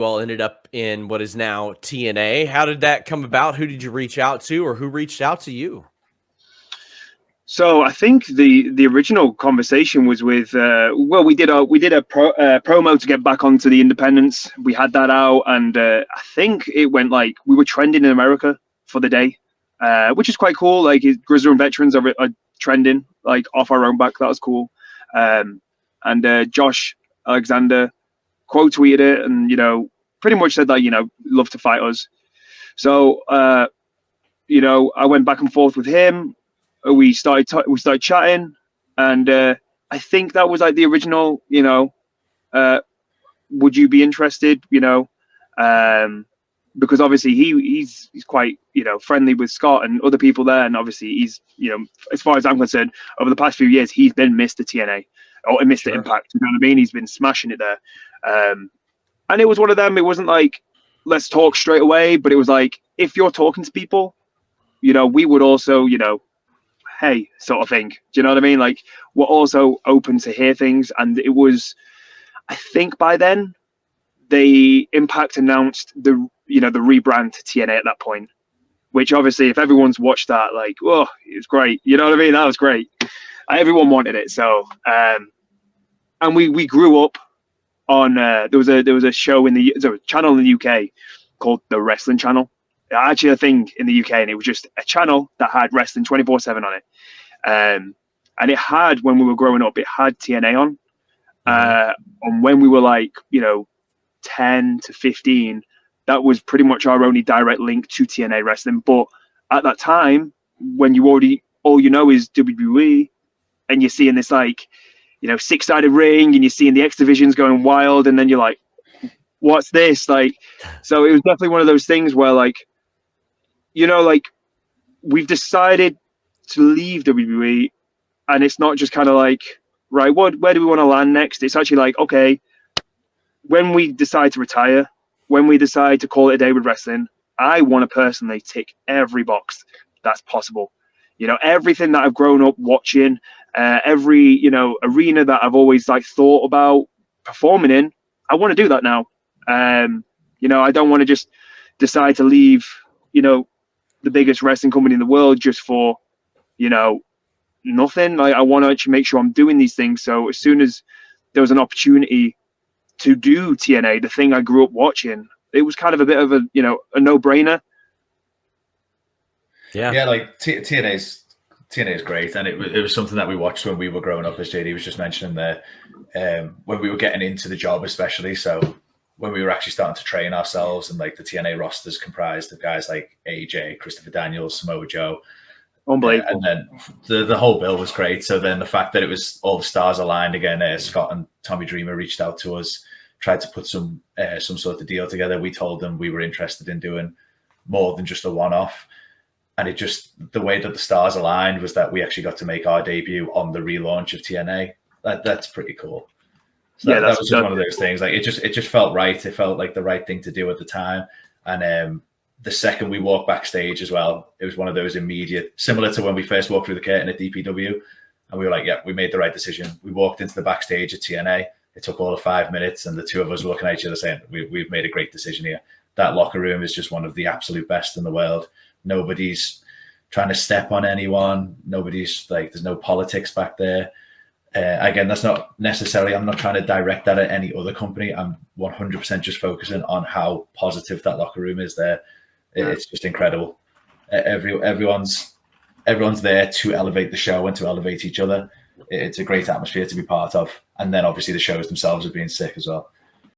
all ended up in what is now TNA. How did that come about? Who did you reach out to, or who reached out to you? So I think the original conversation was with we did a promo to get back onto the independents. We had that out, and I think it went like we were trending in America for the day, which is quite cool. Like Grizzled and veterans are trending like off our own back. That was cool. And Josh Alexander quote tweeted it, and pretty much said that love to fight us. So I went back and forth with him. We started chatting, and I think that was like the original. Would you be interested? Because obviously he's quite friendly with Scott and other people there, and obviously he's as far as I'm concerned, over the past few years he's been Mr. TNA or Mr. Impact. You know what I mean? He's been smashing it there, and it was one of them. It wasn't like let's talk straight away, but it was like if you're talking to people, we would also hey, sort of thing. Do you know what I mean? Like, we're also open to hear things. And it was, I think by then, the Impact announced the rebrand to TNA at that point, which obviously, if everyone's watched that, like, oh, it was great. You know what I mean? That was great. Everyone wanted it. So, and we grew up on, there was a show there was a channel in the UK called The Wrestling Channel. Actually a thing in the UK, and it was just a channel that had wrestling 24/7 on it. And it had, when we were growing up, it had TNA on. And when we were like, 10 to 15, that was pretty much our only direct link to TNA wrestling. But at that time, when all you know is WWE, and you're seeing this like, 6-sided ring, and you're seeing the X divisions going wild, and then you're like, what's this? Like, so it was definitely one of those things where like, like we've decided to leave WWE, and it's not just kind of like, right, where do we want to land next? It's actually like, okay, when we decide to retire, when we decide to call it a day with wrestling, I want to personally tick every box that's possible. Everything that I've grown up watching, every, arena that I've always like thought about performing in, I want to do that now. I don't want to just decide to leave, the biggest wrestling company in the world just for, nothing. Like, I want to actually make sure I'm doing these things. So as soon as there was an opportunity to do TNA, the thing I grew up watching, it was kind of a bit of a no-brainer. Yeah, like TNA is great, and it was something that we watched when we were growing up, as JD was just mentioning there, when we were getting into the job, especially. So when we were actually starting to train ourselves, and like the TNA rosters comprised of guys like AJ, Christopher Daniels, Samoa Joe. Unbelievable. And then the whole bill was great. So then the fact that it was all the stars aligned again, Scott and Tommy Dreamer reached out to us, tried to put some sort of deal together. We told them we were interested in doing more than just a one-off. And it just, the way that the stars aligned was that we actually got to make our debut on the relaunch of TNA. That's pretty cool. So that was just one of those things. Like it just felt right. It felt like the right thing to do at the time. And the second we walked backstage as well, it was one of those immediate, similar to when we first walked through the curtain at DPW, and we were like, yeah, we made the right decision. We walked into the backstage at TNA. It took all of 5 minutes, and the two of us were looking at each other saying, we've made a great decision here. That locker room is just one of the absolute best in the world. Nobody's trying to step on anyone. Nobody's like, there's no politics back there. Again, that's not necessarily, I'm not trying to direct that at any other company. I'm 100% just focusing on how positive that locker room is there. It's just incredible. Everyone's there to elevate the show and to elevate each other. It's a great atmosphere to be part of. And then obviously the shows themselves are being sick as well.